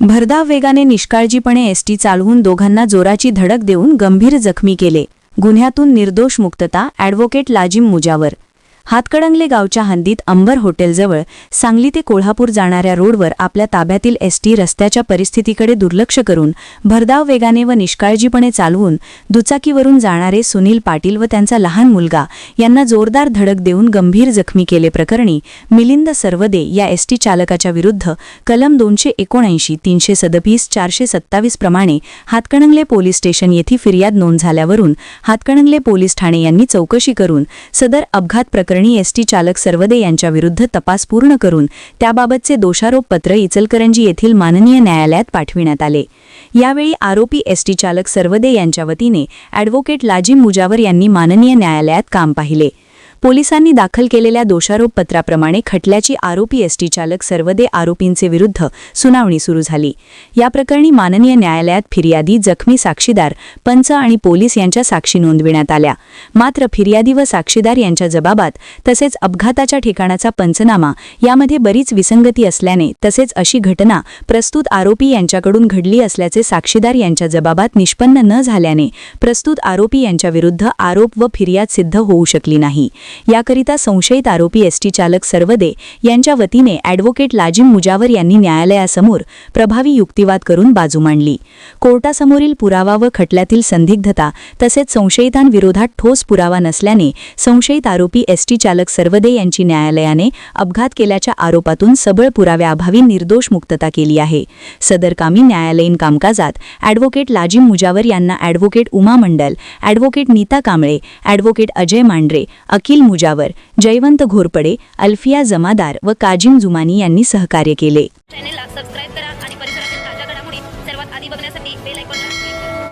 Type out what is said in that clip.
भरधाव वेगाने निष्काळजीपणे एसटी चालवून दोघांना जोराची धडक देऊन गंभीर जखमी केले. गुन्ह्यातून निर्दोष मुक्तता. ॲडव्होकेट लाजिम मुजावर. हातकणंगले गावच्या हद्दीत अंबर हॉटेलजवळ सांगली ते कोल्हापूर जाणाऱ्या रोडवर आपल्या ताब्यातील एसटी रस्त्याच्या परिस्थितीकडे दुर्लक्ष करून भरधाव वेगाने व निष्काळजीपणे चालवून दुचाकीवरून जाणारे सुनील पाटील व त्यांचा लहान मुलगा यांना जोरदार धडक देऊन गंभीर जखमी केले प्रकरणी मिलिंद सरवदे या एसटी चालकाच्या विरुद्ध कलम 279, 337, 427 प्रमाणे हातकणंगले पोलीस स्टेशन येथे फिर्याद नोंद झाल्यावरून हातकणंगले पोलीस ठाणे यांनी चौकशी करून सदर अपघात प्रकरणी एसटी चालक सरवदे यांच्या विरुद्ध तपास पूर्ण करून त्याबाबतचे दोषारोप पत्र इचलकरंजी येथील माननीय न्यायालयात पाठविण्यात आले. यावेळी आरोपी एसटी चालक सरवदे यांच्या वतीने ॲडव्होकेट लाजिम मुजावर यांनी माननीय न्यायालयात काम पाहिले. पोलिसांनी दाखल केलेल्या दोषारोप पत्राप्रमाणे खटल्याची आरोपी एसटी चालक सरवदे आरोपींचे विरुद्ध सुनावणी सुरू झाली. या प्रकरणी माननीय न्यायालयात फिर्यादी, जखमी साक्षीदार, पंच आणि पोलीस यांच्या साक्षी नोंदविण्यात आल्या. मात्र फिर्यादी व साक्षीदार यांच्या जबाबात तसेच अपघाताच्या ठिकाणाचा पंचनामा यामध्ये बरीच विसंगती असल्याने तसेच अशी घटना प्रस्तुत आरोपी यांच्याकडून घडली असल्याचे साक्षीदार यांच्या जबाबात निष्पन्न न झाल्याने प्रस्तुत आरोपी यांच्या विरुद्ध आरोप व फिर्याद सिद्ध होऊ शकली नाही. याकरिता संशयित आरोपी एसटी चालक सरवदे यांच्या वतीने ॲडव्होकेट लाजिम मुजावर यांनी न्यायालयासमोर प्रभावी युक्तिवाद करून बाजू मांडली. कोर्टासमोरील पुरावा व खटल्यातील संदिग्धता तसेच संशयितांविरोधात ठोस पुरावा नसल्याने संशयित आरोपी एसटी चालक सरवदे यांची न्यायालयाने अपघात केल्याच्या आरोपातून सबळ पुराव्याअभावी निर्दोष मुक्तता केली आहे. सदरकामी न्यायालयीन कामकाजात ॲडव्होकेट लाजिम मुजावर यांना ॲडव्होकेट उमा मंडल, ॲडव्होकेट नीता कांबळे, ॲडव्होकेट अजय मांढरे, अकिल मुजावर, जयवंत घोरपडे, अल्फिया जमादार व काजिम जुमानी यांनी सहकार्य केले. चॅनलला सबस्क्राइब करा आणि परिसरातील ताज्या घडामोडी सर्वात आधी बघण्यासाठी बेल आयकॉन